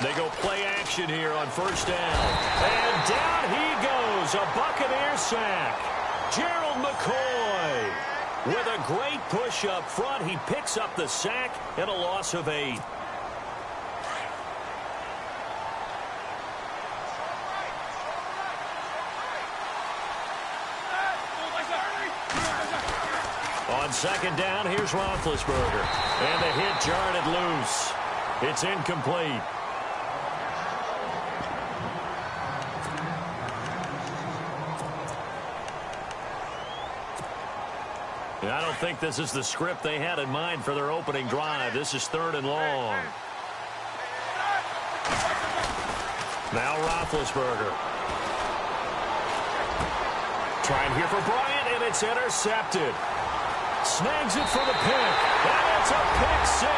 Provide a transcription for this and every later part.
They go play action here on first down. And down he goes, a Buccaneer sack. Gerald McCoy with a great push up front. He picks up the sack and a loss of 8. On second down, here's Roethlisberger. And the hit jarred it loose. It's incomplete. I don't think this is the script they had in mind for their opening drive. This is 3rd and long. Now Roethlisberger. Trying here for Bryant, and it's intercepted. Snags it for the pick, and it's a pick 6.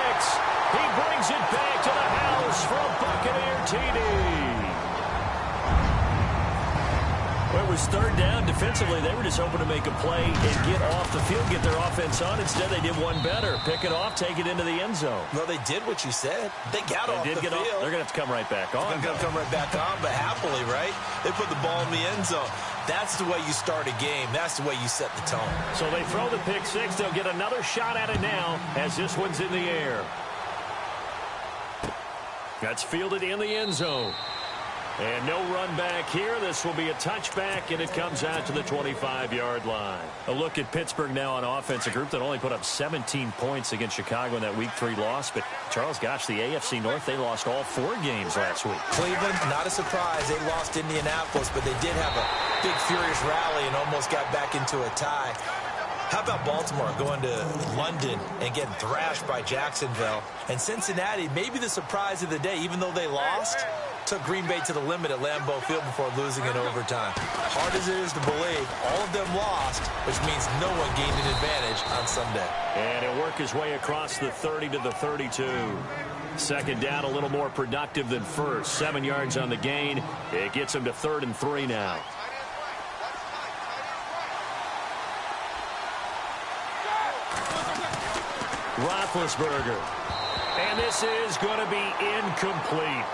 He brings it back to the house for a Buccaneer TD. Well, it was 3rd down. Defensively, they were just hoping to make a play and get off the field, get their offense on. Instead, they did one better. Pick it off, take it into the end zone. Well, they did what you said. They got off the field. They're going to have to come right back on. They're going to come right back on, but happily, right? They put the ball in the end zone. That's the way you start a game. That's the way you set the tone. So they throw the pick 6. They'll get another shot at it now as this one's in the air. That's fielded in the end zone. And no run back here. This will be a touchback, and it comes out to the 25-yard line. A look at Pittsburgh now on offense, a group that only put up 17 points against Chicago in that Week 3 loss. But, Charles, gosh, the AFC North, they lost all 4 games last week. Cleveland, not a surprise. They lost Indianapolis, but they did have a big, furious rally and almost got back into a tie. How about Baltimore going to London and getting thrashed by Jacksonville? And Cincinnati, maybe the surprise of the day, even though they lost, took Green Bay to the limit at Lambeau Field before losing in overtime. Hard as it is to believe, all of them lost, which means no one gained an advantage on Sunday. And he'll work his way across the 30 to the 32. Second down, a little more productive than first. 7 yards on the gain. It gets him to 3rd and 3 now. Roethlisberger. And this is going to be incomplete.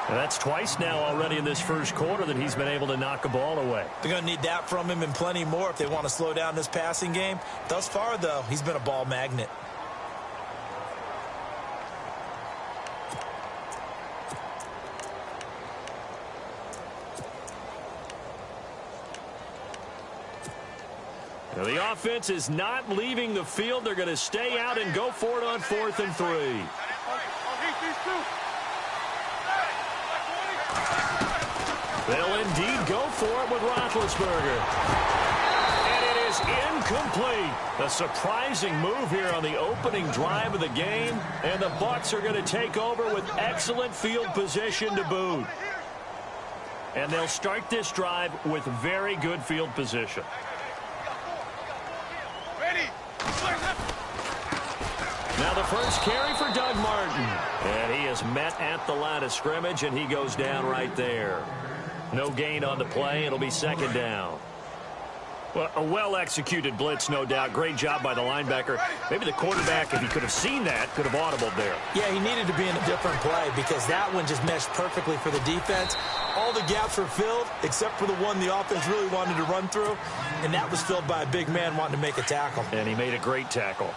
And that's twice now already in this first quarter that he's been able to knock a ball away. They're going to need that from him and plenty more if they want to slow down this passing game. Thus far, though, he's been a ball magnet. Now, the offense is not leaving the field. They're going to stay out and go for it on 4th and 3. They'll indeed go for it with Roethlisberger. And it is incomplete. A surprising move here on the opening drive of the game. And the Bucs are going to take over with excellent field position to boot. And they'll start this drive with very good field position. Now the first carry for Doug Martin. And he is met at the line of scrimmage, and he goes down right there. No gain on the play. It'll be 2nd down. Well, a well-executed blitz, no doubt. Great job by the linebacker. Maybe the quarterback, if he could have seen that, could have audibled there. Yeah, he needed to be in a different play because that one just meshed perfectly for the defense. All the gaps were filled except for the one the offense really wanted to run through, and that was filled by a big man wanting to make a tackle. And he made a great tackle.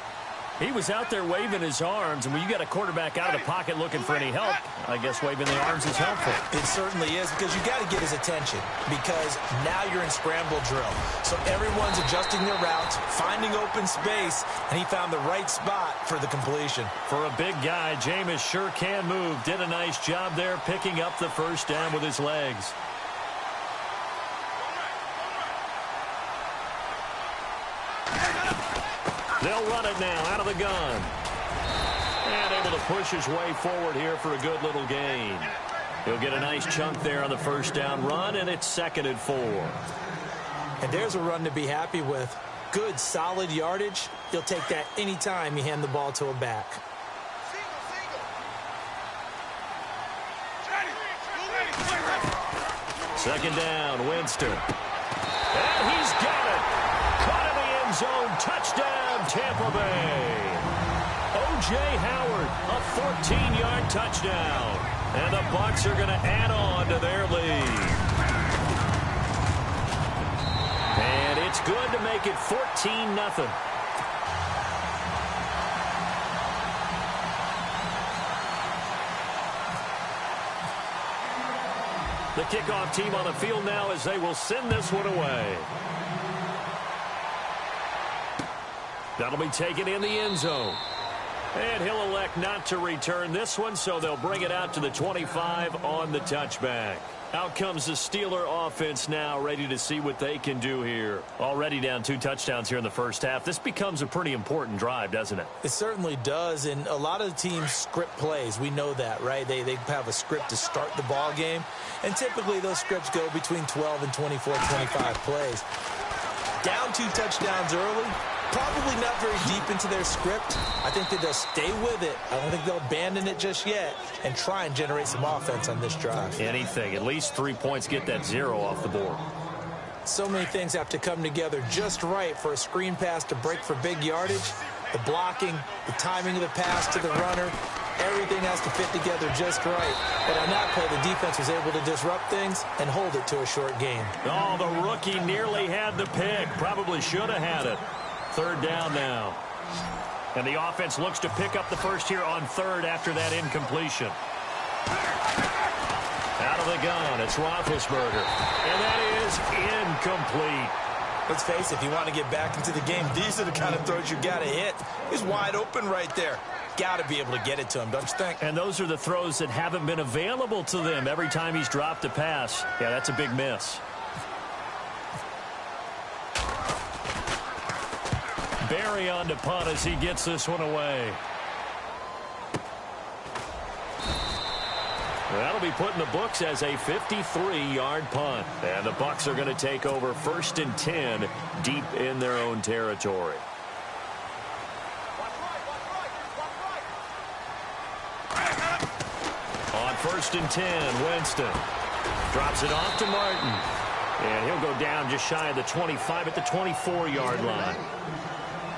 He was out there waving his arms, and when you got a quarterback out of the pocket looking for any help, I guess waving the arms is helpful. It certainly is, because you got to get his attention, because now you're in scramble drill. So everyone's adjusting their routes, finding open space, and he found the right spot for the completion. For a big guy, Jameis sure can move. Did a nice job there picking up the first down with his legs. They'll run it now out of the gun. And able to push his way forward here for a good little gain. He'll get a nice chunk there on the first down run, and it's 2nd and 4. And there's a run to be happy with. Good, solid yardage. He'll take that anytime you hand the ball to a back. Second down, Winston. And he's got it. Caught in the end zone. Touchdown, Tampa Bay. O.J. Howard, a 14-yard touchdown. And the Bucs are going to add on to their lead. And it's good to make it 14-0. The kickoff team on the field now as they will send this one away. That'll be taken in the end zone. And he'll elect not to return this one, so they'll bring it out to the 25 on the touchback. Out comes the Steeler offense now, ready to see what they can do here. Already down 2 touchdowns here in the first half. This becomes a pretty important drive, doesn't it? It certainly does, and a lot of teams script plays. We know that, right? They have a script to start the ball game, and typically those scripts go between 12 and 24, 25 plays. Down 2 touchdowns early, probably not very deep into their script. I think that they'll stay with it. I don't think they'll abandon it just yet and try and generate some offense on this drive. Anything. At least 3 points, get that 0 off the board. So many things have to come together just right for a screen pass to break for big yardage. The blocking, the timing of the pass to the runner, everything has to fit together just right. But on that play, the defense was able to disrupt things and hold it to a short gain. Oh, the rookie nearly had the pick. Probably should have had it. 3rd down now. And the offense looks to pick up the first here on 3rd after that incompletion. Out of the gun, it's Roethlisberger. And that is incomplete. Let's face it, if you want to get back into the game, these are the kind of throws you got to hit. He's wide open right there. Got to be able to get it to him, don't you think? And those are the throws that haven't been available to them every time he's dropped a pass. Yeah, that's a big miss. Barry on to punt as he gets this one away. That'll be put in the books as a 53-yard punt. And the Bucs are going to take over 1st and 10 deep in their own territory. On 1st and 10, Winston drops it off to Martin. And he'll go down just shy of the 25 at the 24-yard line.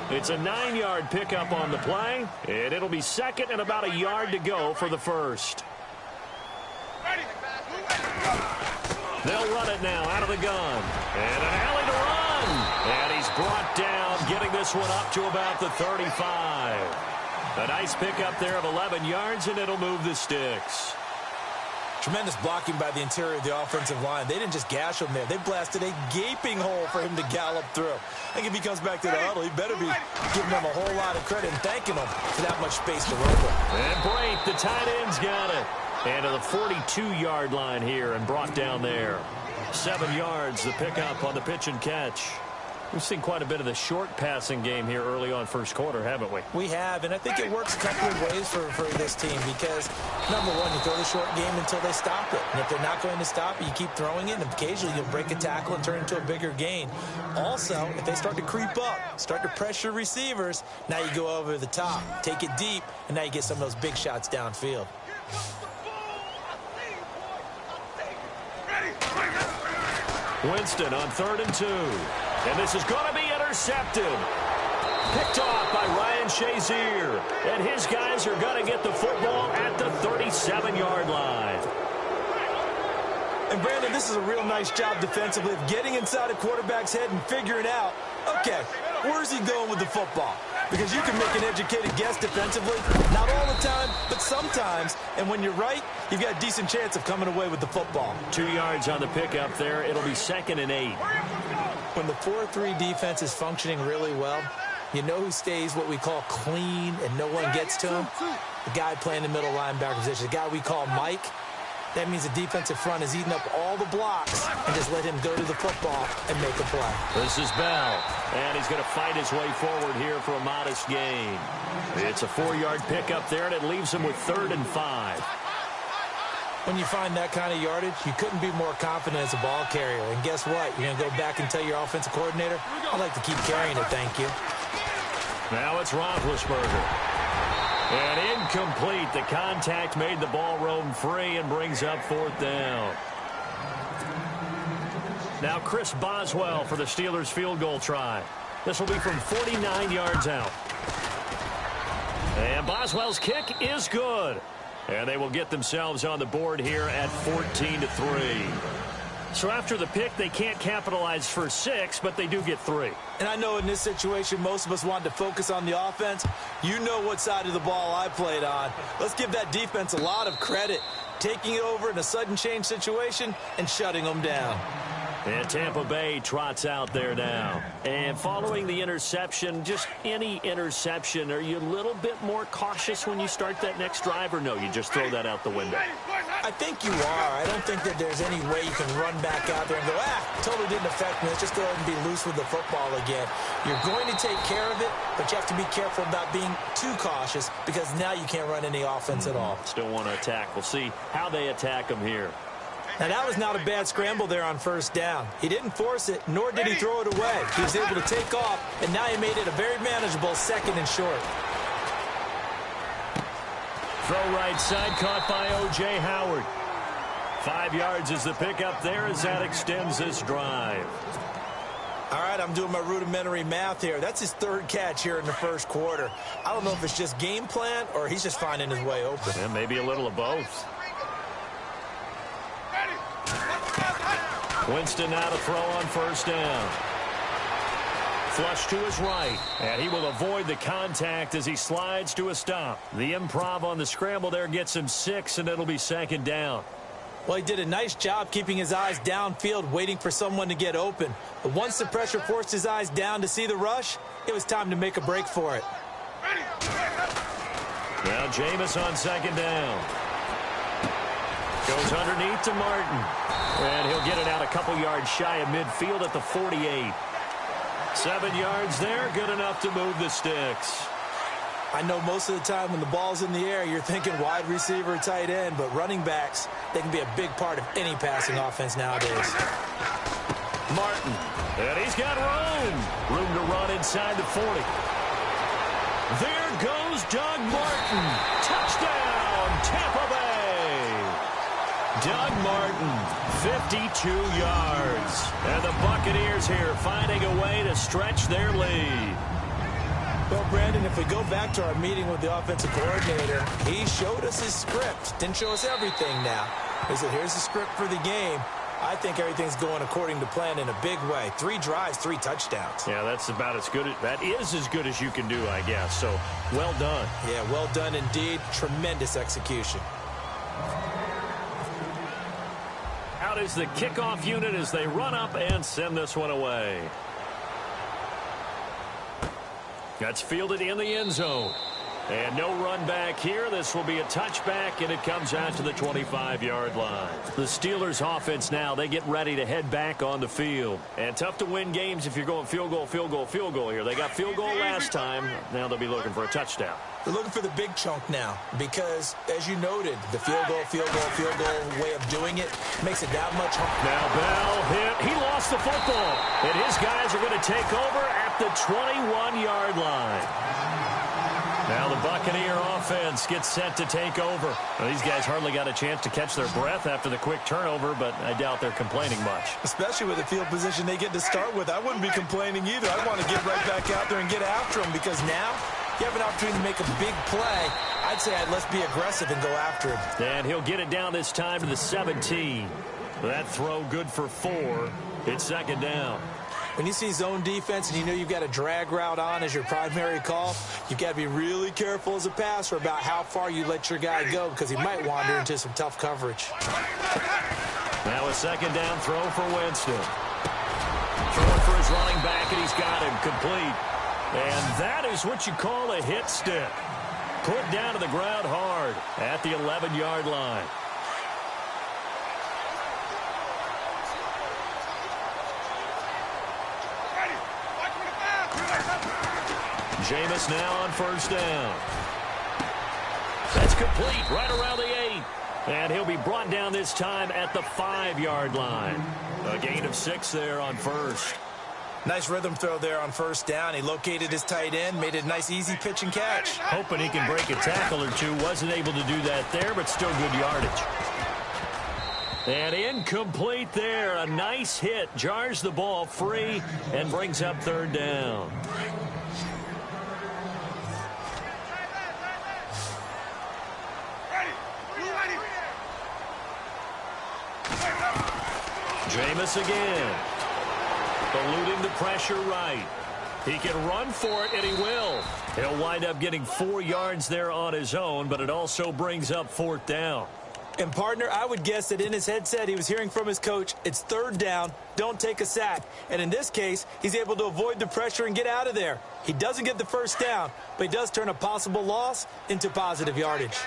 It's a 9-yard pickup on the play, and it'll be 2nd and about a yard to go for the 1st. They'll run it now out of the gun. And an alley to run. And he's brought down, getting this one up to about the 35. A nice pickup there of 11 yards, and it'll move the sticks. Tremendous blocking by the interior of the offensive line. They didn't just gash him there. They blasted a gaping hole for him to gallop through. I think if he comes back to the huddle, he better be giving them a whole lot of credit and thanking them for that much space to run with. And Brate, the tight end's got it. And to the 42-yard line here and brought down there. 7 yards, the pickup on the pitch and catch. We've seen quite a bit of the short passing game here early on first quarter, haven't we? We have, and I think it works a couple of ways for this team because, number one, you throw the short game until they stop it. And if they're not going to stop it, you keep throwing it, and occasionally you'll break a tackle and turn it into a bigger gain. Also, if they start to creep up, start to pressure receivers, now you go over the top, take it deep, and now you get some of those big shots downfield. Winston on 3rd and 2. And this is going to be intercepted. Picked off by Ryan Shazier. And his guys are going to get the football at the 37-yard line. And, Brandon, this is a real nice job defensively of getting inside a quarterback's head and figuring out, okay, where's he going with the football? Because you can make an educated guess defensively, not all the time, but sometimes. And when you're right, you've got a decent chance of coming away with the football. 2 yards on the pickup there. It'll be 2nd and 8. When the 4-3 defense is functioning really well, you know who stays what we call clean and no one gets to him? The guy playing the middle linebacker position, the guy we call Mike. That means the defensive front is eating up all the blocks and just let him go to the football and make a play. This is Bell, and he's going to fight his way forward here for a modest gain. It's a 4-yard pickup there, and it leaves him with 3rd and 5. When you find that kind of yardage, you couldn't be more confident as a ball carrier. And guess what? You're going to go back and tell your offensive coordinator, I'd like to keep carrying it, thank you. Now it's Roethlisberger. And incomplete. The contact made the ball roam free and brings up 4th down. Now Chris Boswell for the Steelers field goal try. This will be from 49 yards out. And Boswell's kick is good. And they will get themselves on the board here at 14-3. So after the pick, they can't capitalize for 6, but they do get 3. And I know in this situation, most of us wanted to focus on the offense. You know what side of the ball I played on. Let's give that defense a lot of credit, taking it over in a sudden change situation and shutting them down. And Tampa Bay trots out there now. And following the interception, just any interception, are you a little bit more cautious when you start that next drive, or no, you just throw that out the window? I think you are. I don't think that there's any way you can run back out there and go, totally didn't affect me. Let's just go ahead and be loose with the football again. You're going to take care of it, but you have to be careful about being too cautious because now you can't run any offense at all. Still want to attack. We'll see how they attack them here. Now, that was not a bad scramble there on first down. He didn't force it, nor did he throw it away. He was able to take off, and now he made it a very manageable 2nd and short. Throw right side, caught by O.J. Howard. 5 yards is the pickup there as that extends this drive. All right, I'm doing my rudimentary math here. That's his 3rd catch here in the first quarter. I don't know if it's just game plan or he's just finding his way open. Yeah, maybe a little of both. Winston now to throw on first down. Flush to his right, and he will avoid the contact as he slides to a stop. The improv on the scramble there gets him 6, and it'll be 2nd down. Well, he did a nice job keeping his eyes downfield, waiting for someone to get open. But once the pressure forced his eyes down to see the rush, it was time to make a break for it. Now Jameis on 2nd down. Goes underneath to Martin. And he'll get it out a couple yards shy of midfield at the 48. 7 yards there, good enough to move the sticks. I know most of the time when the ball's in the air, you're thinking wide receiver, tight end, but running backs, they can be a big part of any passing offense nowadays. Martin, and he's got room to run inside the 40. There goes Doug Martin. Touchdown, Tampa Bay. Doug Martin, 52 yards. And the Buccaneers here finding a way to stretch their lead. Well, Brandon, if we go back to our meeting with the offensive coordinator, he showed us his script. Didn't show us everything now. He said, here's the script for the game. I think everything's going according to plan in a big way. 3 drives, 3 touchdowns. Yeah, that's about as good. That is as good as you can do, I guess. So, well done. Yeah, well done indeed. Tremendous execution. Out is the kickoff unit as they run up and send this one away. That's fielded in the end zone. And no run back here. This will be a touchback, and it comes out to the 25-yard line. The Steelers' offense now, they get ready to head back on the field. And tough to win games if you're going field goal, field goal, field goal here. They got field goal last time. Now they'll be looking for a touchdown. They're looking for the big chunk now because, as you noted, the field goal way of doing it makes it that much harder. Now Bell hit. He lost the football. And his guys are going to take over at the 21-yard line. Now the Buccaneer offense gets set to take over. Well, these guys hardly got a chance to catch their breath after the quick turnover, but I doubt they're complaining much. Especially with the field position they get to start with. I wouldn't be complaining either. I want to get right back out there and get after them because now you have an opportunity to make a big play. I'd say let's be aggressive and go after him. And he'll get it down this time to the 17. That throw good for 4. It's 2nd down. When you see zone defense and you know you've got a drag route on as your primary call, you've got to be really careful as a passer about how far you let your guy go because he might wander into some tough coverage. Now a 2nd down throw for Winston. Throwing for his running back, and he's got him complete. And that is what you call a hit stick. Put down to the ground hard at the 11-yard line. Jameis now on first down. That's complete right around the 8. And he'll be brought down this time at the 5-yard line. A gain of 6 there on first. Nice rhythm throw there on first down. He located his tight end, made it a nice easy pitch and catch. Hoping he can break a tackle or two. Wasn't able to do that there, but still good yardage. And incomplete there. A nice hit. Jars the ball free and brings up 3rd down. Jameis again. Eluding the pressure right. He can run for it, and he will. He'll wind up getting 4 yards there on his own, but it also brings up 4th down. And, partner, I would guess that in his headset he was hearing from his coach, it's 3rd down, don't take a sack. And in this case, he's able to avoid the pressure and get out of there. He doesn't get the 1st down, but he does turn a possible loss into positive yardage.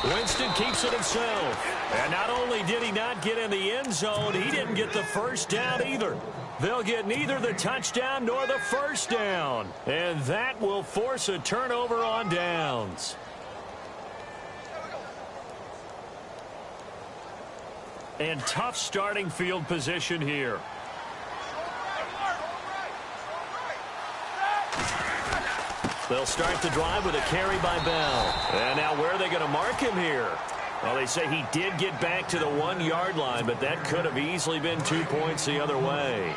Winston keeps it himself. And not only did he not get in the end zone, he didn't get the 1st down either. They'll get neither the touchdown nor the 1st down. And that will force a turnover on downs. And tough starting field position here. They'll start the drive with a carry by Bell. And now where are they going to mark him here? Well, they say he did get back to the 1-yard line, but that could have easily been 2 points the other way.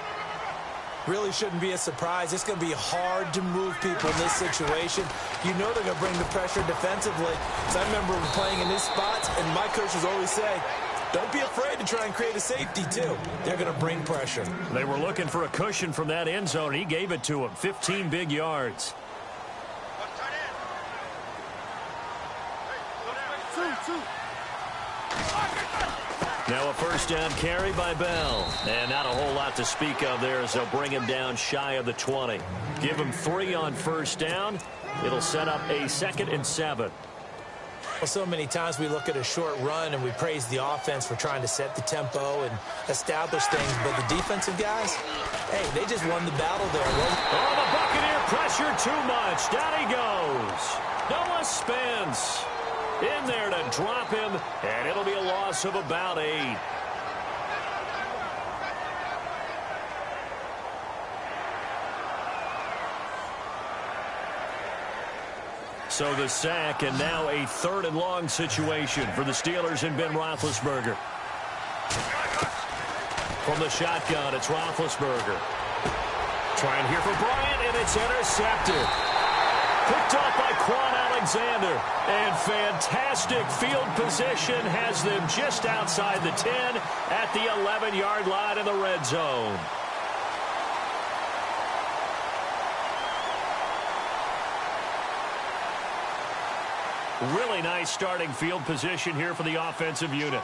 Really shouldn't be a surprise. It's going to be hard to move people in this situation. You know they're going to bring the pressure defensively. So I remember playing in these spots, and my coaches always say, don't be afraid to try and create a safety, too. They're going to bring pressure. They were looking for a cushion from that end zone. He gave it to him. 15 big yards. Now a 1st down carry by Bell. And not a whole lot to speak of there as they'll bring him down shy of the 20. Give him 3 on 1st down. It'll set up a 2nd and 7. Well, so many times we look at a short run and we praise the offense for trying to set the tempo and establish things. But the defensive guys, hey, they just won the battle there. Oh, the Buccaneer pressure too much. Down he goes. Noah Spence in there to drop him, and it'll be a loss of about 8. So the sack, and now a 3rd and long situation for the Steelers and Ben Roethlisberger. From the shotgun, it's Roethlisberger. Trying here for Bryant, and it's intercepted. Picked off by Quan Alexander. And fantastic field position has them just outside the 10 at the 11-yard line in the red zone. Really nice starting field position here for the offensive unit.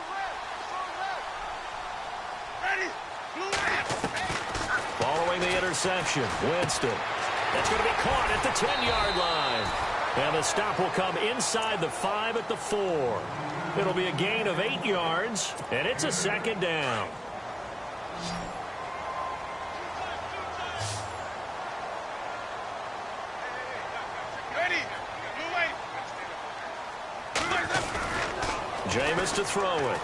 Following the interception, Winston. That's going to be caught at the 10-yard line. And the stop will come inside the 5 at the 4. It'll be a gain of 8 yards, and it's a 2nd down. Jameis to throw it.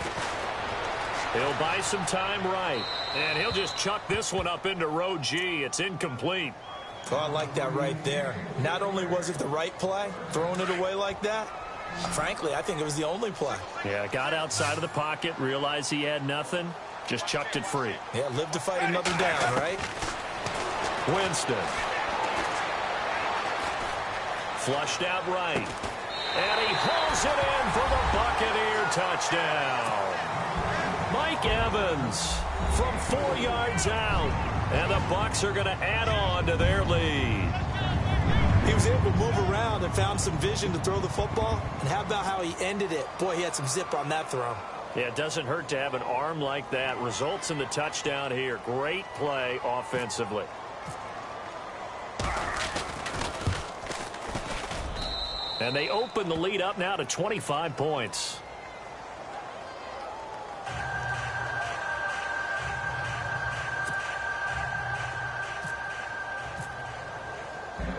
He'll buy some time right. And he'll just chuck this one up into row G. It's incomplete. Oh, I like that right there. Not only was it the right play, throwing it away like that, frankly, I think it was the only play. Yeah, got outside of the pocket, realized he had nothing, just chucked it free. Yeah, live to fight another down, right? Winston. Flushed out right. And he pulls it in for the Buccaneer touchdown. Mike Evans from 4 yards out. And the Bucs are going to add on to their lead. He was able to move around and found some vision to throw the football. And how about how he ended it? Boy, he had some zip on that throw. Yeah, it doesn't hurt to have an arm like that. Results in the touchdown here. Great play offensively. And they open the lead up now to 25 points.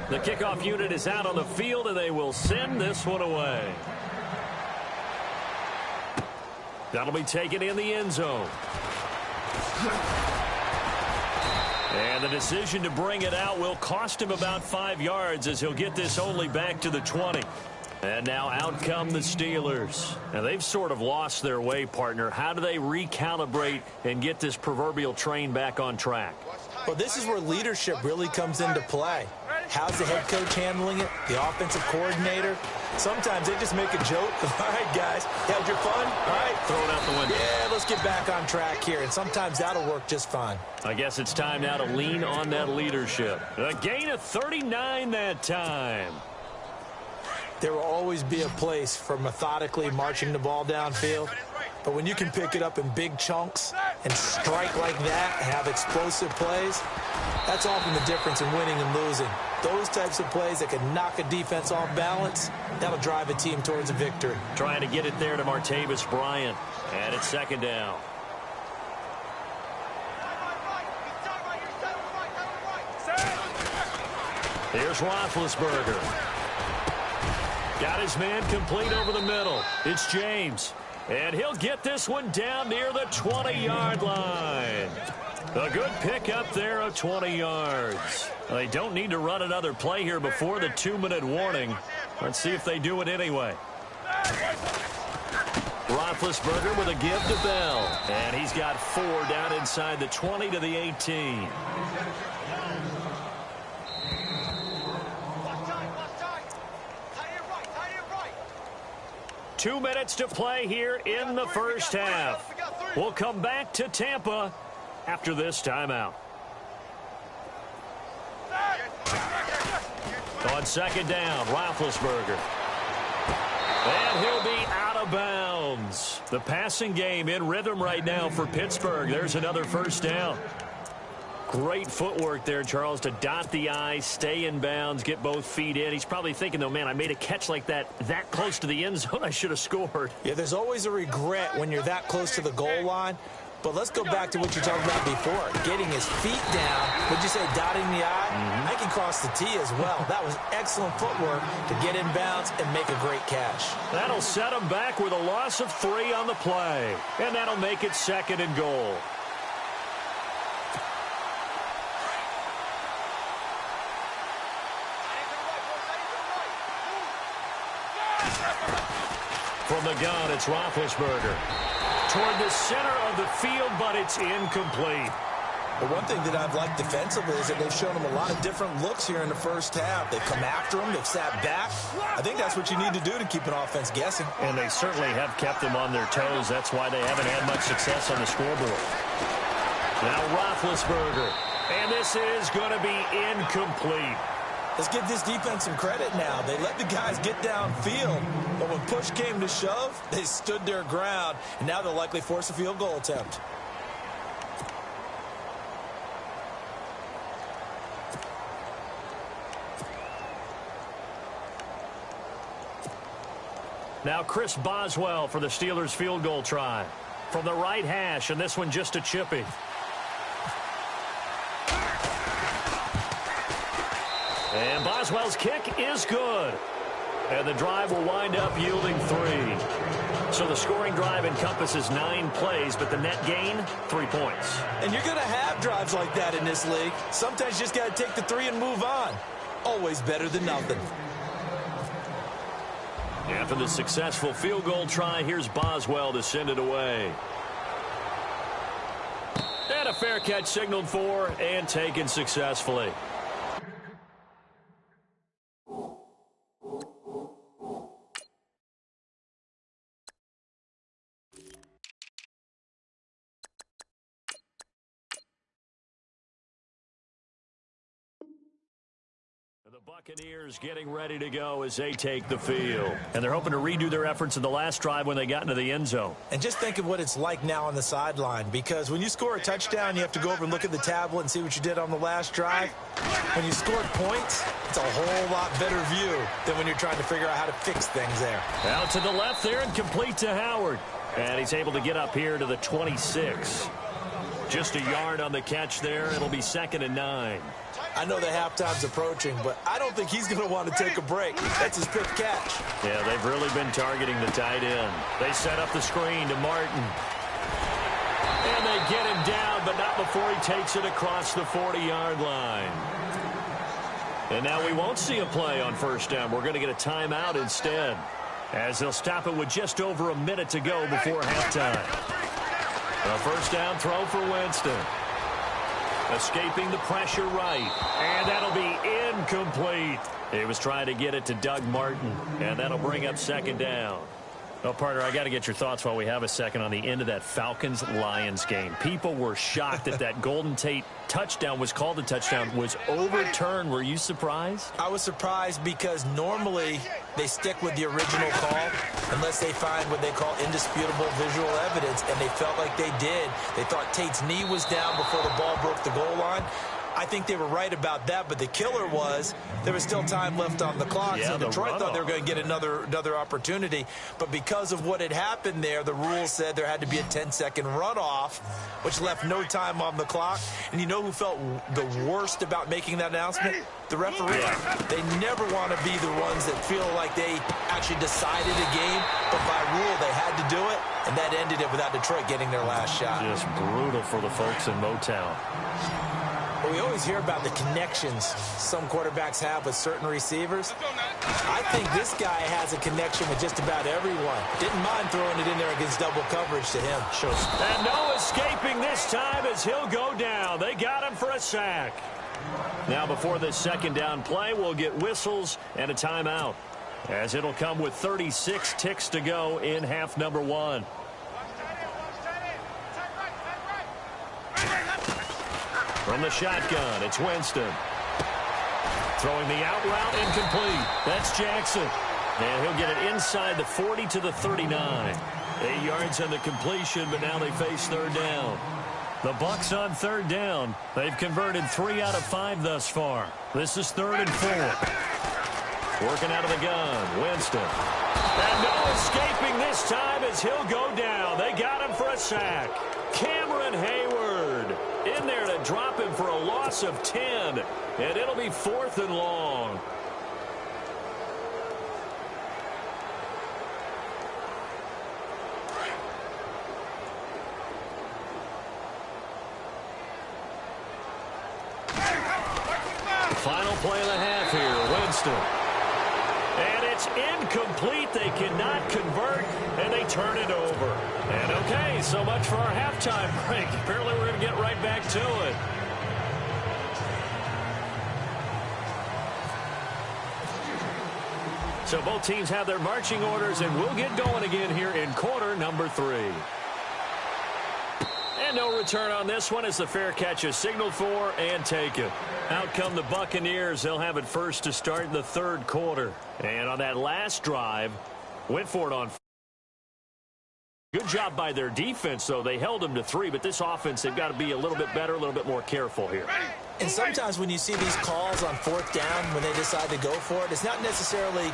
The kickoff unit is out on the field, and they will send this one away. That'll be taken in the end zone. And the decision to bring it out will cost him about 5 yards as he'll get this only back to the 20. And now out come the Steelers. And they've sort of lost their way, partner. How do they recalibrate and get this proverbial train back on track? Well, this is where leadership really comes into play. How's the head coach handling it? The offensive coordinator? Sometimes they just make a joke. All right, guys, had your fun? All right. Throw it out the window. Yeah, let's get back on track here, and sometimes that'll work just fine. I guess it's time now to lean on that leadership. A gain of 39 that time. There will always be a place for methodically marching the ball downfield. But when you can pick it up in big chunks and strike like that and have explosive plays, that's often the difference in winning and losing. Those types of plays that can knock a defense off balance, that'll drive a team towards a victory. Trying to get it there to Martavis Bryant. And it's second down. Here's Roethlisberger. Got his man complete over the middle. It's James. And he'll get this one down near the 20-yard line. A good pickup there of 20 yards. They don't need to run another play here before the 2-minute warning. Let's see if they do it anyway. Roethlisberger with a give to Bell. And he's got 4 down inside the 20 to the 18. 2 minutes to play here in the first half. We'll come back to Tampa after this timeout. On second down, Roethlisberger. And he'll be out of bounds. The passing game in rhythm right now for Pittsburgh. There's another first down. Great footwork there, Charles, to dot the I, stay in bounds, get both feet in. He's probably thinking, though, man, I made a catch like that close to the end zone. I should have scored. Yeah, there's always a regret when you're that close to the goal line. But let's go back to what you talked about before. Getting his feet down. Would you say dotting the I? I can cross the T as well. That was excellent footwork to get in bounds and make a great catch. That'll set him back with a loss of 3 on the play. And that'll make it second and goal. From the gun, it's Roethlisberger. Toward the center of the field, but it's incomplete. But one thing that I've liked defensively is that they've shown him a lot of different looks here in the first half. They've come after him. They've sat back. I think that's what you need to do to keep an offense guessing. And they certainly have kept them on their toes. That's why they haven't had much success on the scoreboard. Now Roethlisberger. And this is going to be incomplete. Let's give this defense some credit now. They let the guys get downfield, but when push came to shove, they stood their ground, and now they'll likely force a field goal attempt. Now Chris Boswell for the Steelers field goal try. From the right hash, and this one just a chippy. And Boswell's kick is good. And the drive will wind up yielding 3. So the scoring drive encompasses 9 plays, but the net gain, 3 points. And you're going to have drives like that in this league. Sometimes you just got to take the 3 and move on. Always better than nothing. After the successful field goal try, here's Boswell to send it away. And a fair catch signaled for and taken successfully. The Buccaneers getting ready to go as they take the field. And they're hoping to redo their efforts in the last drive when they got into the end zone. And just think of what it's like now on the sideline, because when you score a touchdown, you have to go over and look at the tablet and see what you did on the last drive. When you scored points, it's a whole lot better view than when you're trying to figure out how to fix things there. Out to the left there and complete to Howard. And he's able to get up here to the 26. Just a yard on the catch there. It'll be 2nd and 9. I know the halftime's approaching, but I don't think he's going to want to take a break. That's his 5th catch. Yeah, they've really been targeting the tight end. They set up the screen to Martin. And they get him down, but not before he takes it across the 40-yard line. And now we won't see a play on first down. We're going to get a timeout instead, as they'll stop it with just over a minute to go before halftime. A first down throw for Winston. Escaping the pressure right. And that'll be incomplete. He was trying to get it to Doug Martin. And that'll bring up second down. Well, partner, I got to get your thoughts while we have a second on the end of that Falcons-Lions game. People were shocked that that Golden Tate touchdown was called a touchdown, was overturned. Were you surprised? I was surprised because normally they stick with the original call unless they find what they call indisputable visual evidence, and they felt like they did. They thought Tate's knee was down before the ball broke the goal line. I think they were right about that, but the killer was there was still time left on the clock, so Detroit thought they were going to get another opportunity. But because of what had happened there, the rules said there had to be a 10-second runoff, which left no time on the clock. And you know who felt the worst about making that announcement? The referee. They never want to be the ones that feel like they actually decided a game, but by rule they had to do it, and that ended it without Detroit getting their last shot. Just brutal for the folks in Motown. We always hear about the connections some quarterbacks have with certain receivers. I think this guy has a connection with just about everyone. Didn't mind throwing it in there against double coverage to him. And no escaping this time as he'll go down. They got him for a sack. Now before this second down play, we'll get whistles and a timeout, as it'll come with 36 ticks to go in half number one. From the shotgun, it's Winston. Throwing the out route, incomplete. That's Jackson. And he'll get it inside the 40 to the 39. 8 yards on the completion, but now they face third down. The Bucs on third down. They've converted 3 out of 5 thus far. This is 3rd and 4. Working out of the gun, Winston. And no escaping this time as he'll go down. They got him for a sack. Cameron Hayward in there to drop him for a loss of 10. And it'll be 4th and long. Final play of the half here, Winston. And it's incomplete. They cannot convert, and they turn it over. And okay, so much for our halftime break. Apparently we're going to get right back to it. So both teams have their marching orders, and we'll get going again here in quarter number 3. And no return on this one as the fair catch is signaled for and taken. Out come the Buccaneers. They'll have it first to start the third quarter. And on that last drive, went for it on. Good job by their defense, though. They held them to 3, but this offense, they've got to be a little bit better, a little bit more careful here. And sometimes when you see these calls on 4th down, when they decide to go for it, it's not necessarily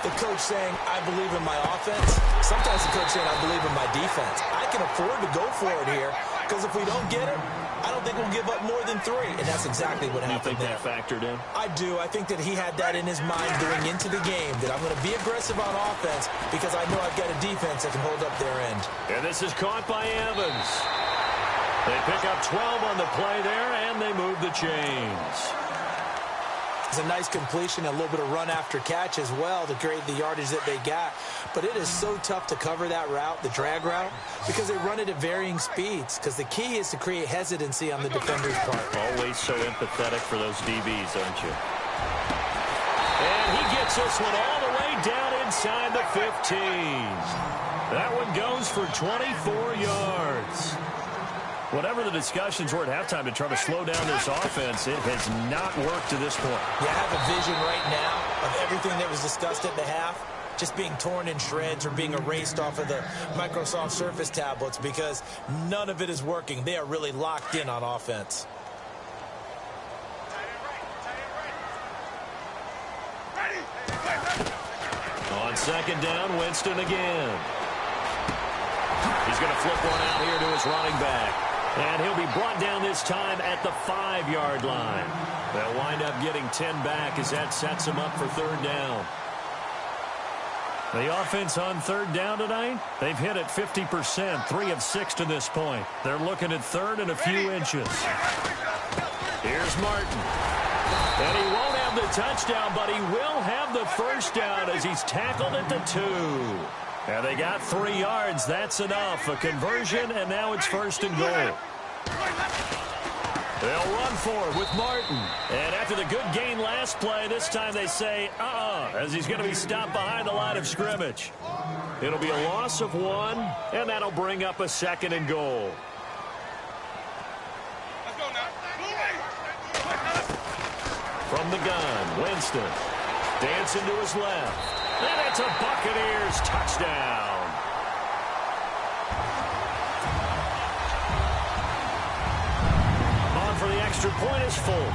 the coach saying, I believe in my offense. Sometimes the coach saying, I believe in my defense. I can afford to go for it here, because if we don't get it, I don't think we'll give up more than 3. And that's exactly what happened there. You think that factored in? I do. I think that he had that in his mind going into the game, that I'm going to be aggressive on offense because I know I've got a defense that can hold up their end. And this is caught by Evans. They pick up 12 on the play there, and they move the chains. It's a nice completion, a little bit of run after catch as well to create the yardage that they got. But it is so tough to cover that route, the drag route, because they run it at varying speeds. Because the key is to create hesitancy on the defender's part. Always so empathetic for those DBs, aren't you? And he gets this one all the way down inside the 15. That one goes for 24 yards. Whatever the discussions were at halftime to try to slow down this offense, it has not worked to this point. You have a vision right now of everything that was discussed at the half just being torn in shreds or being erased off of the Microsoft Surface tablets because none of it is working. They are really locked in on offense. On second down, Winston again. He's going to flip one out here to his running back. And he'll be brought down this time at the 5-yard line. They'll wind up getting 10 back as that sets them up for third down. The offense on third down tonight, they've hit it 50%, 3 of 6 to this point. They're looking at third and a few inches. Here's Martin. And he won't have the touchdown, but he will have the first down as he's tackled at the 2. And they got 3 yards. That's enough. A conversion, and now it's first and goal. They'll run for it with Martin. And after the good gain last play, this time they say, as he's going to be stopped behind the line of scrimmage. It'll be a loss of 1, and that'll bring up a 2nd and goal. Let's go now. From the gun, Winston. Dancing to his left. And it's a Buccaneers touchdown. On for the extra point is Folk.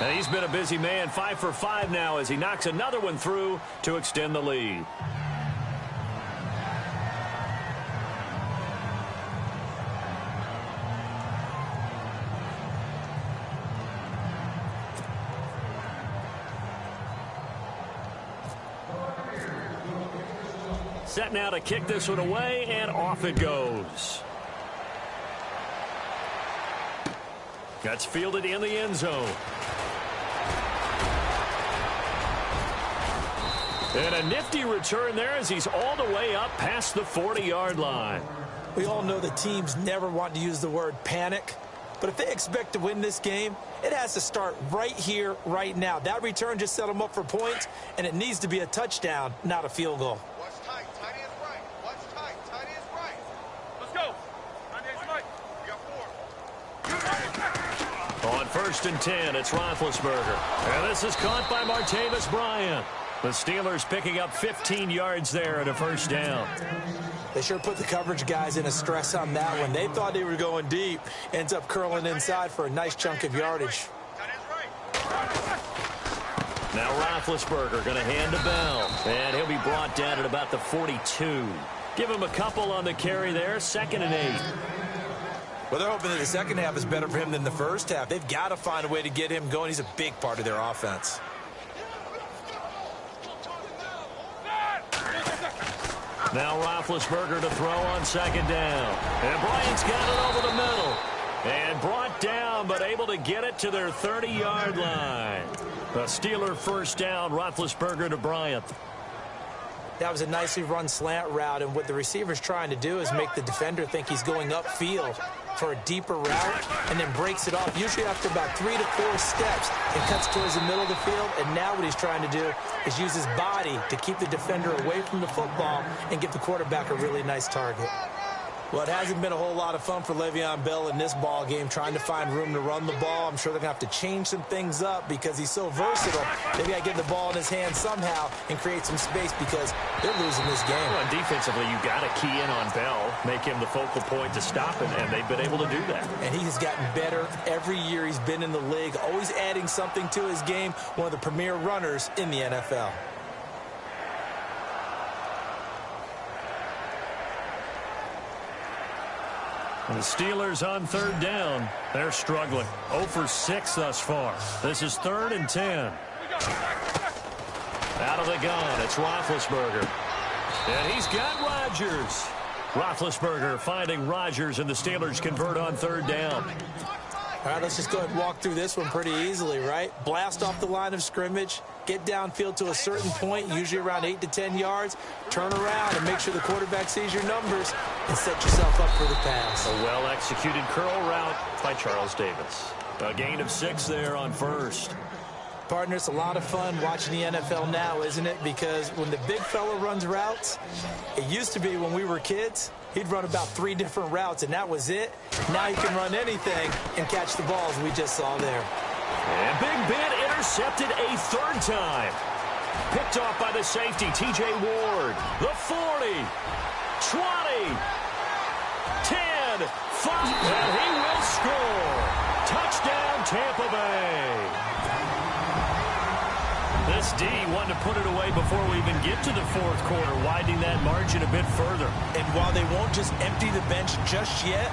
And he's been a busy man, 5 for 5 now as he knocks another one through to extend the lead. Set now to kick this one away, and off it goes. That's fielded in the end zone. And a nifty return there as he's all the way up past the 40-yard line. We all know the teams never want to use the word panic, but if they expect to win this game, it has to start right here, right now. That return just set them up for points, and it needs to be a touchdown, not a field goal. What's tight? Tight end's right. What's tight? Tight end's right. Let's go. Tight end's right. We got 4. On 1st and 10, it's Roethlisberger. And this is caught by Martavis Bryant. The Steelers picking up 15 yards there and a first down. They sure put the coverage guys in a stress on that one. They thought they were going deep. Ends up curling inside for a nice chunk of yardage. Now Roethlisberger going to hand to Bell. And he'll be brought down at about the 42. Give him a couple on the carry there. 2nd and 8. Well, they're hoping that the second half is better for him than the first half. They've got to find a way to get him going. He's a big part of their offense. Now Roethlisberger to throw on 2nd down. And Bryant's got it over the middle. And brought down, but able to get it to their 30-yard line. A Steeler first down, Roethlisberger to Bryant. That was a nicely run slant route, and what the receiver's trying to do is make the defender think he's going upfield for a deeper route, and then breaks it off, usually after about 3 to 4 steps, and cuts towards the middle of the field. And now what he's trying to do is use his body to keep the defender away from the football and give the quarterback a really nice target. Well, it hasn't been a whole lot of fun for Le'Veon Bell in this ball game, trying to find room to run the ball. I'm sure they're going to have to change some things up because he's so versatile. They've got to get the ball in his hands somehow and create some space because they're losing this game. Well, and defensively, you got to key in on Bell, make him the focal point to stop him, and they've been able to do that. And he has gotten better every year he's been in the league, always adding something to his game, one of the premier runners in the NFL. The Steelers on 3rd down. They're struggling. 0 for 6 thus far. This is 3rd and 10. Out of the gun, it's Roethlisberger. And he's got Rodgers. Roethlisberger finding Rodgers, and the Steelers convert on 3rd down. All right, let's just go ahead and walk through this one pretty easily, right? Blast off the line of scrimmage, get downfield to a certain point, usually around 8 to 10 yards, turn around and make sure the quarterback sees your numbers and set yourself up for the pass. A well-executed curl route by Charles Davis. A gain of 6 there on 1st. Partner, it's a lot of fun watching the NFL now, isn't it? Because when the big fella runs routes, it used to be when we were kids, he'd run about 3 different routes, and that was it. Now he can run anything and catch the balls we just saw there. And Big Ben intercepted a 3rd time. Picked off by the safety, T.J. Ward. The 40, 20, 10, 5, and he will score. Touchdown, Tampa Bay. This D wanted to put it away before we even get to the 4th quarter, widening that margin a bit further. And while they won't just empty the bench just yet,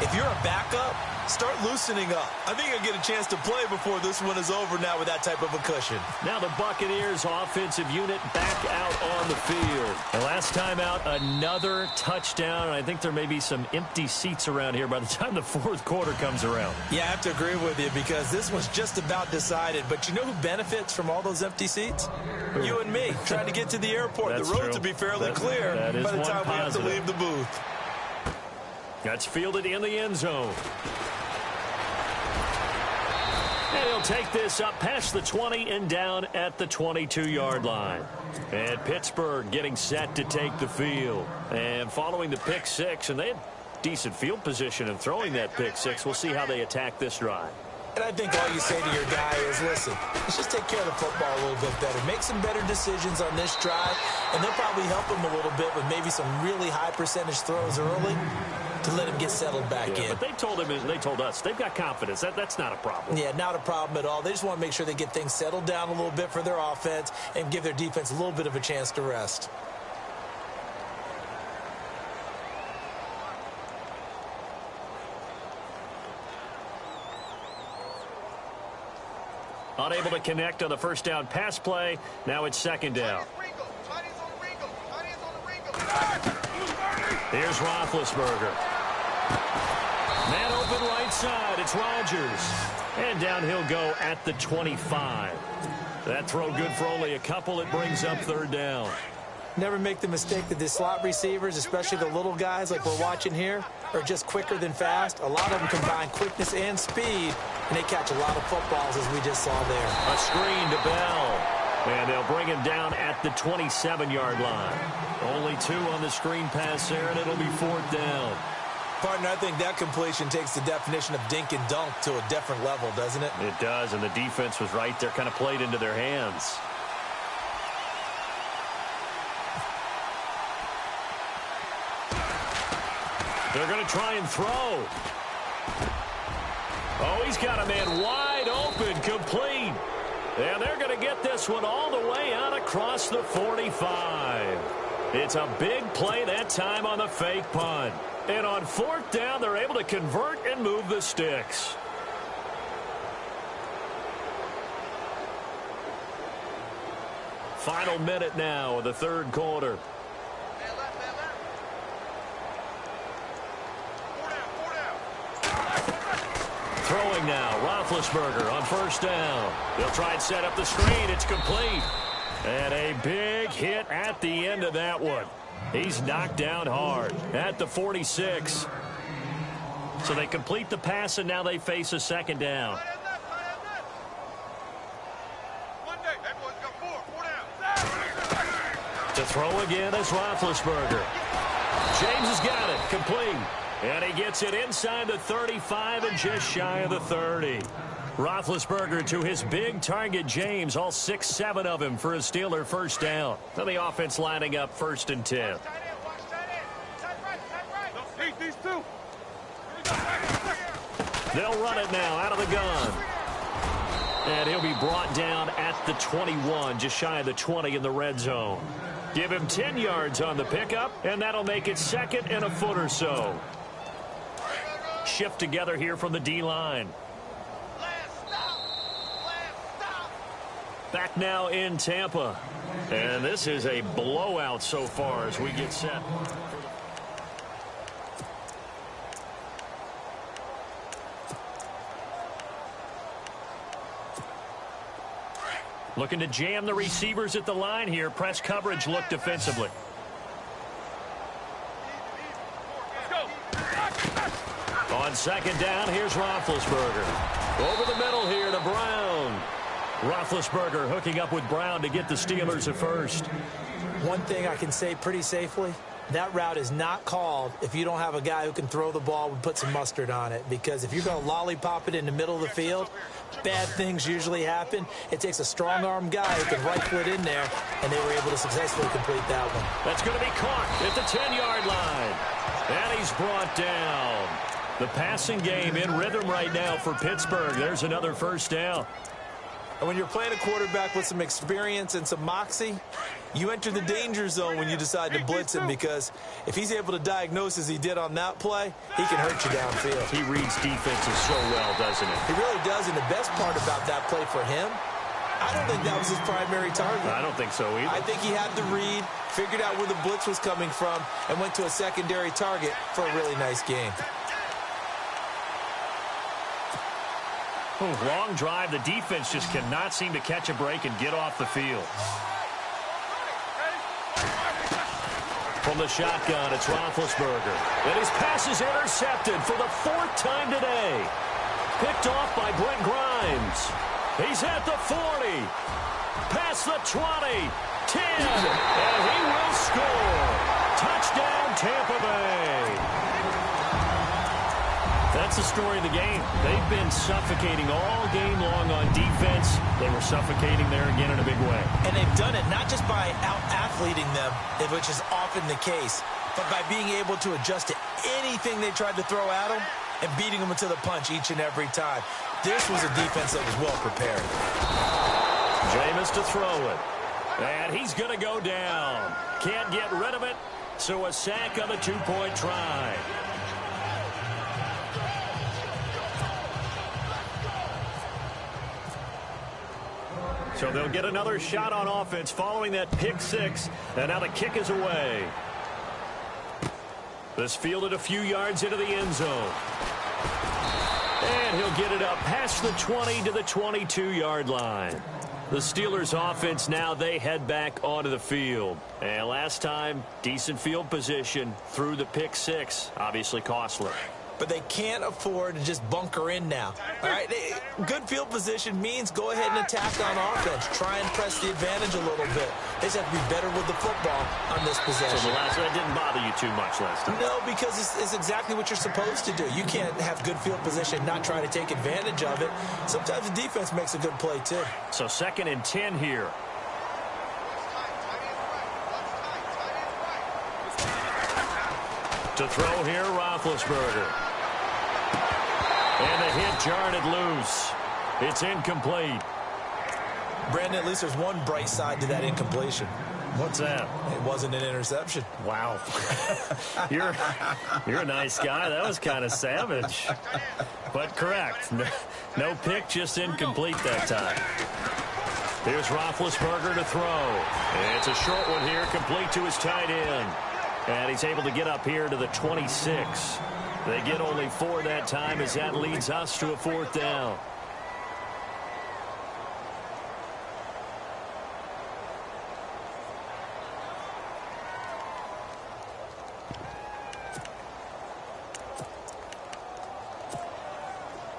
If you're a backup, start loosening up. I think you'll get a chance to play before this one is over now with that type of a cushion. Now the Buccaneers offensive unit back out on the field. The last time out, another touchdown. And I think there may be some empty seats around here by the time the fourth quarter comes around. Yeah, I have to agree with you because this one's just about decided. But you know who benefits from all those empty seats? You and me, trying to get to the airport. That's the roads true. will be fairly clear by the time we have to leave the booth. That's fielded in the end zone. And he'll take this up past the 20 and down at the 22-yard line. And Pittsburgh getting set to take the field. And following the pick six, and they had decent field position in throwing that pick six. We'll see how they attack this drive. And I think all you say to your guy is, listen, let's just take care of the football a little bit better. Make some better decisions on this drive, and they'll probably help him a little bit with maybe some really high percentage throws early to let him get settled back in. But they told him, and they told us, they've got confidence. That's not a problem. Yeah, not a problem at all. They just want to make sure they get things settled down a little bit for their offense and give their defense a little bit of a chance to rest. Unable to connect on the first down pass play. Now it's second down. Here's Roethlisberger. Man open right side. It's Rodgers. And down he'll go at the 25. That throw good for only a couple. It brings up third down. Never make the mistake that the slot receivers, especially the little guys like we're watching here, are just quicker than fast. A lot of them combine quickness and speed, and they catch a lot of footballs, as we just saw there. A screen to Bell. And they'll bring him down at the 27-yard line. Only two on the screen pass there, and it'll be fourth down. Partner, I think that completion takes the definition of dink and dunk to a different level, doesn't it? It does, and the defense was right there, kind of played into their hands. They're going to try and throw. Oh, he's got a man wide open, complete. And they're going to get this one all the way out across the 45. It's a big play that time on the fake punt. And on fourth down, they're able to convert and move the sticks. Final minute now of the third quarter. Throwing now, Roethlisberger on first down. They'll try and set up the screen. It's complete. And a big hit at the end of that one. He's knocked down hard at the 46. So they complete the pass, and now they face a second down. To throw again is Roethlisberger. James has got it. Complete. And he gets it inside the 35 and just shy of the 30. Roethlisberger to his big target, James, all 6-7 of him for a Steeler first down. So the offense lining up first and 10. They'll run it now out of the gun. And he'll be brought down at the 21, just shy of the 20 in the red zone. Give him 10 yards on the pickup, and that'll make it second and a foot or so. Shift together here from the D-line. Back now in Tampa. And this is a blowout so far as we get set. Looking to jam the receivers at the line here. Press coverage look defensively. On second down, here's Roethlisberger. Over the middle here to Brown. Roethlisberger hooking up with Brown to get the Steelers at first. One thing I can say pretty safely, that route is not called if you don't have a guy who can throw the ball and put some mustard on it. Because if you're going to lollipop it in the middle of the field, bad things usually happen. It takes a strong-arm guy who can right foot in there, and they were able to successfully complete that one. That's going to be caught at the 10-yard line. And he's brought down. The passing game in rhythm right now for Pittsburgh. There's another first down. And when you're playing a quarterback with some experience and some moxie, you enter the danger zone when you decide to blitz him, because if he's able to diagnose as he did on that play, he can hurt you downfield. He reads defenses so well, doesn't he? He really does, and the best part about that play for him, I don't think that was his primary target. I don't think so either. I think he had the read, figured out where the blitz was coming from, and went to a secondary target for a really nice game. Long drive. The defense just cannot seem to catch a break and get off the field. From the shotgun, it's Roethlisberger. And his pass is intercepted for the 4th time today. Picked off by Brent Grimes. He's at the 40. Past the 20. 10. And he will score. Touchdown, Tampa Bay. That's the story of the game. They've been suffocating all game long on defense. They were suffocating there again in a big way. And they've done it not just by out-athleting them, which is often the case, but by being able to adjust to anything they tried to throw at them and beating them to the punch each and every time. This was a defense that was well prepared. Jameis to throw it. And he's going to go down. Can't get rid of it, so a sack on the 2-point try. So they'll get another shot on offense following that pick 6. And now the kick is away. This fielded a few yards into the end zone. And he'll get it up past the 20 to the 22-yard line. The Steelers offense now, they head back onto the field. And last time, decent field position through the pick 6. Obviously costly. But they can't afford to just bunker in now. All right, good field position means go ahead and attack on offense. Try and press the advantage a little bit. They just have to be better with the football on this possession. So the last one didn't bother you too much last time? No, because it's exactly what you're supposed to do. You can't have good field position and not try to take advantage of it. Sometimes the defense makes a good play, too. So 2nd and 10 here. To throw here, Roethlisberger. And the hit jarred it loose. It's incomplete. Brandon, at least there's one bright side to that incompletion. What's that? It wasn't an interception. Wow. You're a nice guy. That was kind of savage. But correct. No pick, just incomplete that time. Here's Roethlisberger to throw. And it's a short one here, complete to his tight end. And he's able to get up here to the 26. They get only 4 that time as that leads us to a 4th down.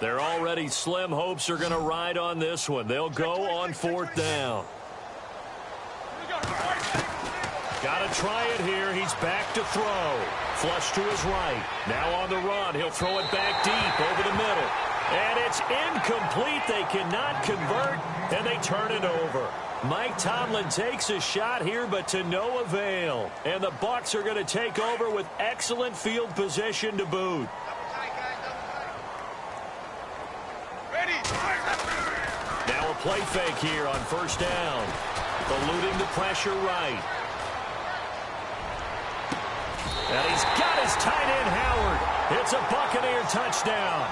They're already slim hopes are going to ride on this one. They'll go on 4th down. Got to try it here. He's back to throw. Flush to his right. Now on the run. He'll throw it back deep over the middle. And it's incomplete. They cannot convert, and they turn it over. Mike Tomlin takes a shot here, but to no avail. And the Bucs are going to take over with excellent field position to boot. Now a play fake here on 1st down. Eluding the pressure right. And he's got his tight end, Howard. It's a Buccaneer touchdown.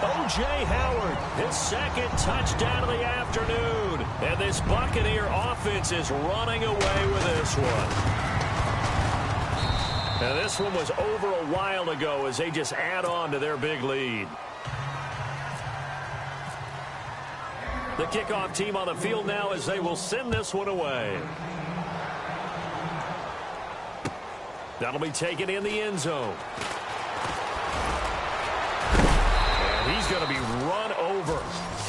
O.J. Howard, his 2nd touchdown of the afternoon. And this Buccaneer offense is running away with this one. Now this one was over a while ago as they just add on to their big lead. The kickoff team on the field now as they will send this one away. That'll be taken in the end zone. And he's going to be run over,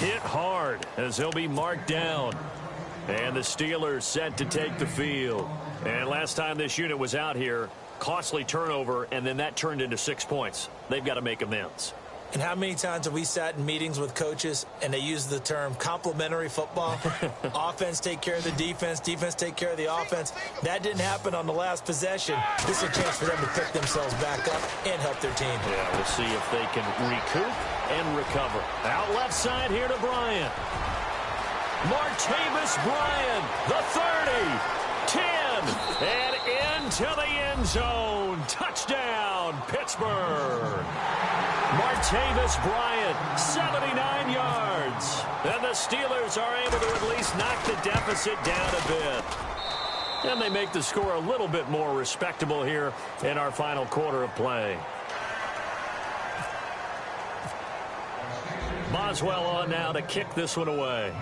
hit hard as he'll be marked down. And the Steelers set to take the field. And last time this unit was out here, costly turnover, and then that turned into 6 points. They've got to make amends. And how many times have we sat in meetings with coaches and they use the term complementary football? Offense take care of the defense, defense take care of the offense. That didn't happen on the last possession. This is a chance for them to pick themselves back up and help their team. Yeah, we'll see if they can recoup and recover. Out left side here to Bryant. Martavis Bryant, the 30, 10, and into the end zone. Touchdown, Pittsburgh. Martavis Bryant, 79 yards. And the Steelers are able to at least knock the deficit down a bit. And they make the score a little bit more respectable here in our final quarter of play. Boswell on now to kick this one away.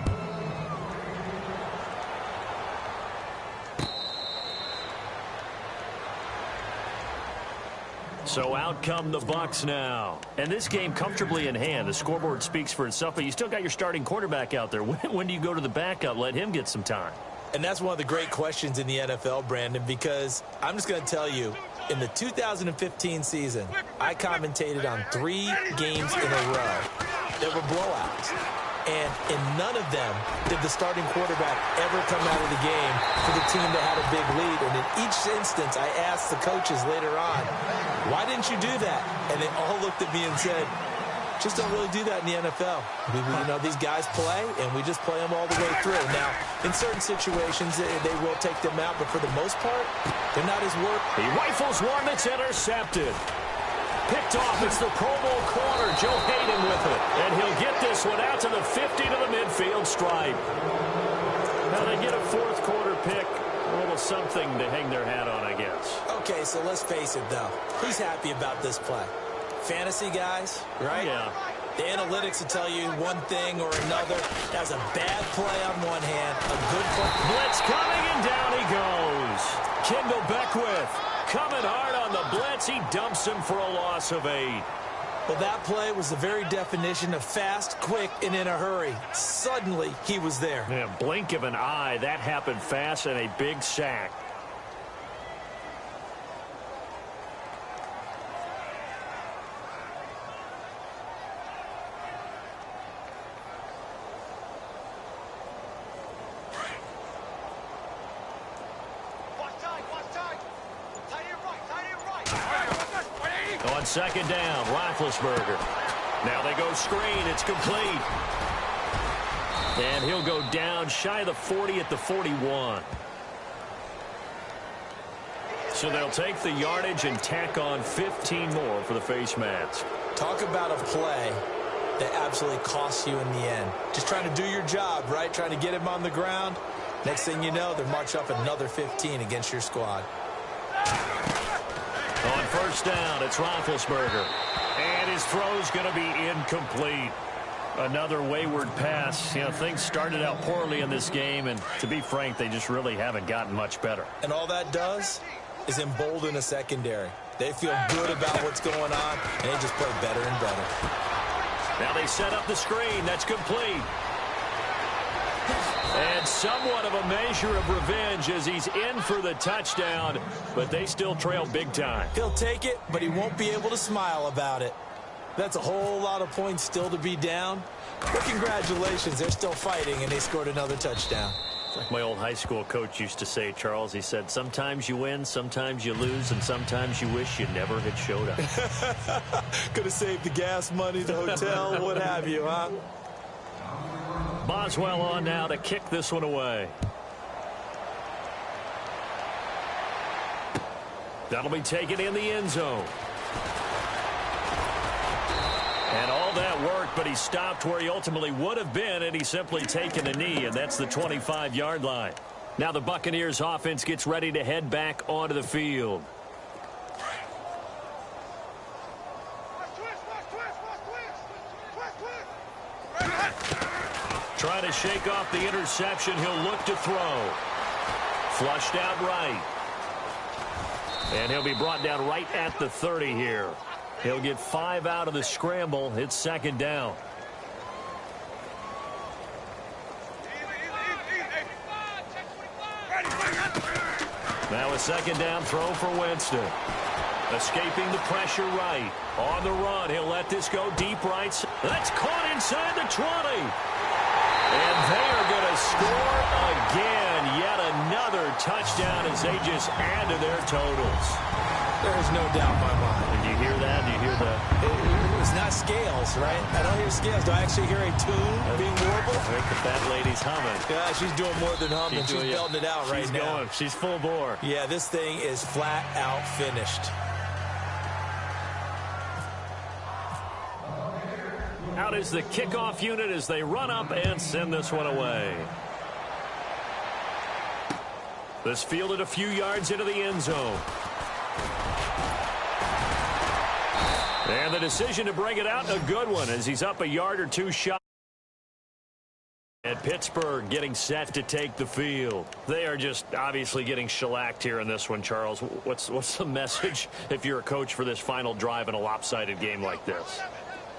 So out come the Bucs now. And this game comfortably in hand. The scoreboard speaks for itself, but you still got your starting quarterback out there. When do you go to the backup? Let him get some time. And that's one of the great questions in the NFL, Brandon, because I'm just going to tell you, in the 2015 season, I commentated on 3 games in a row. There were blowouts. And in none of them did the starting quarterback ever come out of the game for the team that had a big lead. And in each instance, I asked the coaches later on, why didn't you do that? And they all looked at me and said, just don't really do that in the NFL. These guys play, and we just play them all the way through. Now, in certain situations, they will take them out, but for the most part, they're not as work. He rifles one that's intercepted. Picked off. It's the Pro Bowl corner, Joe Hayden with it. And he'll get this one out to the 50 to the midfield stripe. Now they get a fourth quarter pick. A little something to hang their hat on, I guess. Okay, so let's face it, though. Who's happy about this play? Fantasy guys, right? Yeah. The analytics will tell you one thing or another. That's a bad play on one hand, a good play. Blitz coming, and down he goes. Kendall Beckwith coming hard on the blitz. He dumps him for a loss of 8. Well, that play was the very definition of fast, quick, and in a hurry. Suddenly, he was there. Yeah, blink of an eye. That happened fast, and a big sack. On second down, Roethlisberger. Now they go screen. It's complete. And he'll go down shy of the 40 at the 41. So they'll take the yardage and tack on 15 more for the face mask. Talk about a play that absolutely costs you in the end. Just trying to do your job, right? Trying to get him on the ground. Next thing you know, they're march up another 15 against your squad. On first down, it's Roethlisberger. And his throw's going to be incomplete. Another wayward pass. Things started out poorly in this game, and to be frank, they just really haven't gotten much better. And all that does is embolden a secondary. They feel good about what's going on, and they just play better and better. Now they set up the screen. That's complete. And somewhat of a measure of revenge as he's in for the touchdown, but they still trail big time. He'll take it, but he won't be able to smile about it. That's a whole lot of points still to be down. But congratulations, they're still fighting, and they scored another touchdown. Like my old high school coach used to say, Charles, he said, sometimes you win, sometimes you lose, and sometimes you wish you never had showed up. Could have saved the gas money, the hotel, what have you, huh? Boswell on now to kick this one away. That'll be taken in the end zone. And all that worked, but he stopped where he ultimately would have been, and he's simply taken a knee, and that's the 25-yard line. Now the Buccaneers offense gets ready to head back onto the field. Trying to shake off the interception. He'll look to throw. Flushed out right. And he'll be brought down right at the 30 here. He'll get 5 out of the scramble. It's second down. Now a second down throw for Winston. Escaping the pressure right. On the run, he'll let this go deep right. That's caught inside the 20. And they are going to score again. Yet another another touchdown as they just add to their totals. There's no doubt in my mind. Did you hear that? Do you hear that? It's not scales, right? I don't hear scales. Do I actually hear a tune being warbled? I think the fat lady's humming. Yeah, she's doing more than humming. She's belting it out right now. She's going. She's full bore. Yeah, this thing is flat out finished. Out is the kickoff unit as they run up and send this one away. This fielded a few yards into the end zone. And the decision to bring it out, a good one, as he's up a yard or two shot. And Pittsburgh getting set to take the field. They are just obviously getting shellacked here in this one, Charles. What's the message if you're a coach for this final drive in a lopsided game like this?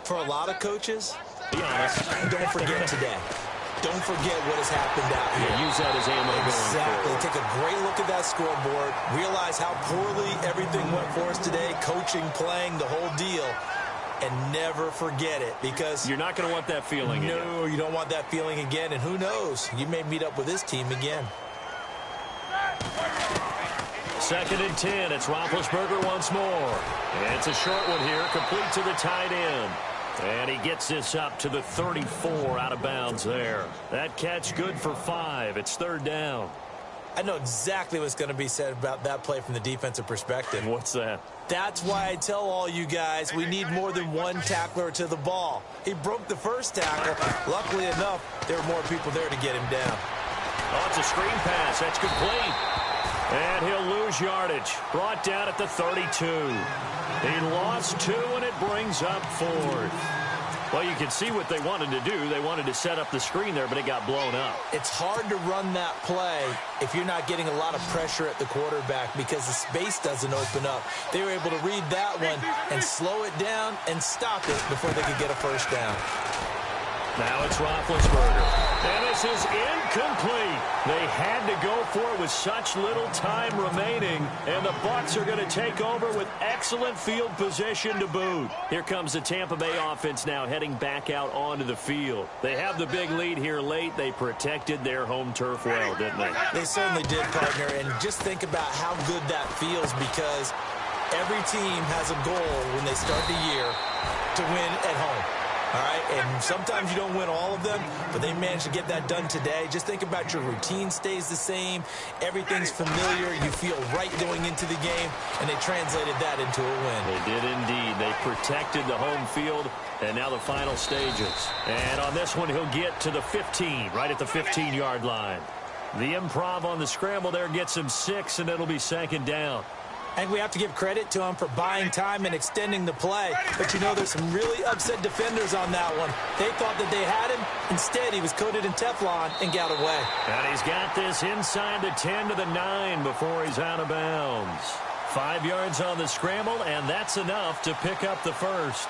For a lot of coaches, be honest, don't forget today. Don't forget what has happened out here. Yeah, use that as ammo going Exactly. forward. Take a great look at that scoreboard. Realize how poorly everything went for us today. Coaching, playing, the whole deal. And never forget it, because you're not going to want that feeling again. No, you don't want that feeling again. And who knows? You may meet up with this team again. 2nd and 10. It's Roethlisberger once more. And it's a short one here, complete to the tight end. And he gets this up to the 34 out of bounds there. That catch good for 5. It's 3rd down. I know exactly what's going to be said about that play from the defensive perspective. What's that? That's why I tell all you guys we need more than one tackler to the ball. He broke the first tackle. Luckily enough, there were more people there to get him down. Oh, it's a screen pass. That's complete. And he'll lose yardage. Brought down at the 32. He lost 2, and it brings up 4th. Well, you can see what they wanted to do. They wanted to set up the screen there, but it got blown up. It's hard to run that play if you're not getting a lot of pressure at the quarterback because the space doesn't open up. They were able to read that one and slow it down and stop it before they could get a first down. Now it's Roethlisberger. And this is incomplete. They had to go for it with such little time remaining. And the Bucs are going to take over with excellent field position to boot. Here comes the Tampa Bay offense now heading back out onto the field. They have the big lead here late. They protected their home turf well, didn't they? They certainly did, partner. And just think about how good that feels, because every team has a goal when they start the year to win at home. All right, and sometimes you don't win all of them, but they managed to get that done today. Just think about your routine stays the same. Everything's familiar. You feel right going into the game, and they translated that into a win. They did indeed. They protected the home field, and now the final stages. And on this one, he'll get to the 15, right at the 15-yard line. The improv on the scramble there gets him 6, and it'll be 2nd down. I think we have to give credit to him for buying time and extending the play. But, you know, there's some really upset defenders on that one. They thought that they had him. Instead, he was coated in Teflon and got away. And he's got this inside the 10 to the 9 before he's out of bounds. 5 yards on the scramble, and that's enough to pick up the first.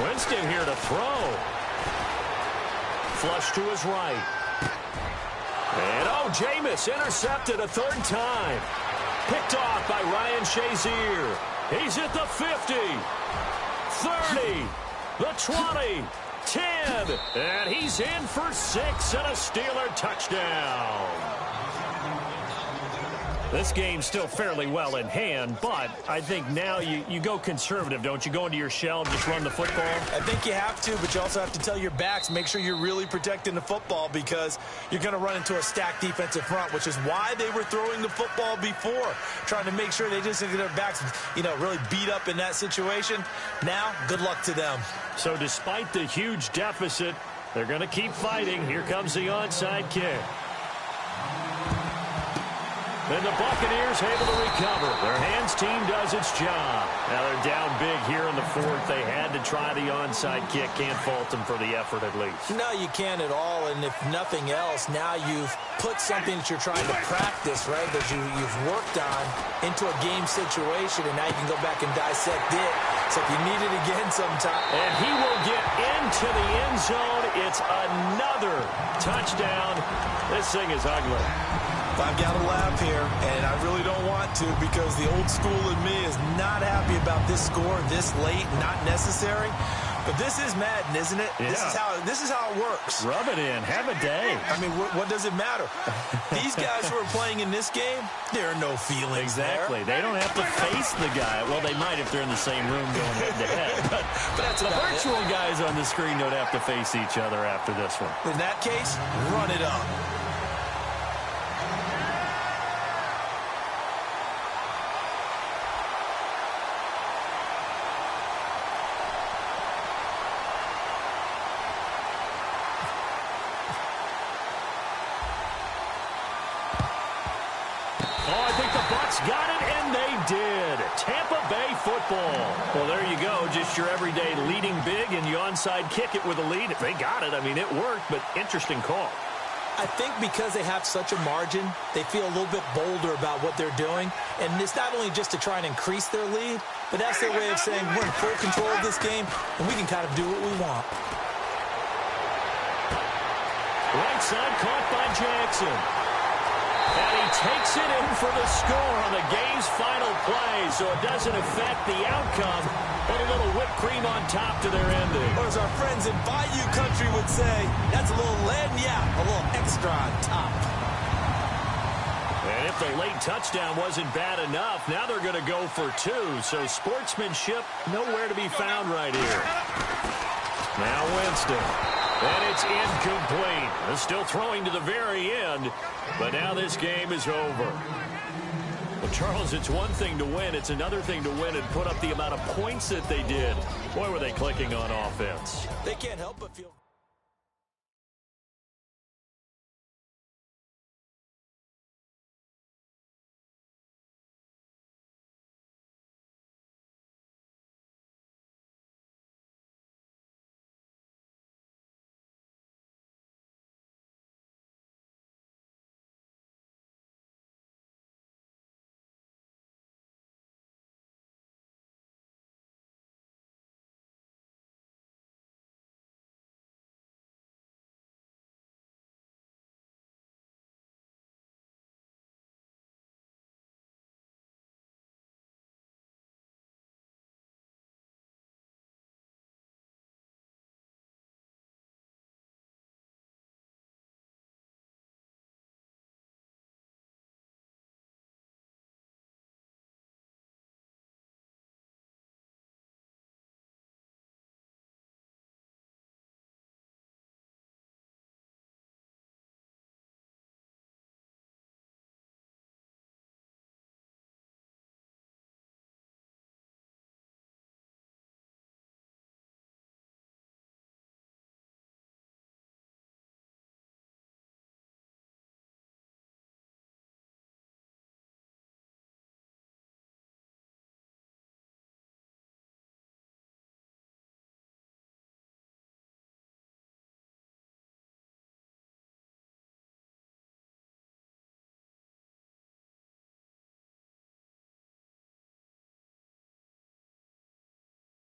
Winston here to throw. Flush to his right. And, oh, Jameis intercepted a 3rd time. Picked off by Ryan Shazier. He's at the 50, 30, the 20, 10. And he's in for 6 and a Steeler touchdown. This game's still fairly well in hand, but I think now you go conservative, don't you? Go into your shell and just run the football? I think you have to, but you also have to tell your backs, make sure you're really protecting the football, because you're going to run into a stacked defensive front, which is why they were throwing the football before, trying to make sure they just get their backs, really beat up in that situation. Now, good luck to them. So despite the huge deficit, they're going to keep fighting. Here comes the onside kick. And the Buccaneers able to recover. Their hands team does its job. Now they're down big here in the 4th. They had to try the onside kick. Can't fault them for the effort at least. No, you can't at all. And if nothing else, now you've put something that you're trying to practice, right, that you've worked on into a game situation, and now you can go back and dissect it. So if you need it again sometime. And he will get into the end zone. It's another touchdown. This thing is ugly. I've got to laugh here, and I really don't want to because the old school in me is not happy about this score this late, not necessary. But this is Madden, isn't it? Yeah. This is how it works. Rub it in. Have a day. I mean, what does it matter? These guys who are playing in this game, there are no feelings Exactly. there. They don't have to face the guy. Well, they might if they're in the same room going head-to-head. But That's the about virtual guys on the screen don't have to face each other after this one. In that case, run it up. Oh, I think the Bucs got it, and they did. Tampa Bay football. Well, there you go. Just your everyday leading big, and you onside kick it with a lead. If they got it, I mean, it worked, but interesting call. I think because they have such a margin, they feel a little bit bolder about what they're doing. And it's not only just to try and increase their lead, but that's their way of saying we're in full control of this game, and we can kind of do what we want. Right side caught by Jackson. And he takes it in for the score on the game's final play, so it doesn't affect the outcome, but a little whipped cream on top to their ending. Or as our friends in Bayou Country would say, that's a little a little extra on top. And if the late touchdown wasn't bad enough, now they're going to go for two, so sportsmanship nowhere to be found right here. Now Winston. And it's incomplete. They're still throwing to the very end, but now this game is over. Well, Charles, it's one thing to win. It's another thing to win and put up the amount of points that they did. Boy, were they clicking on offense. They can't help but feel...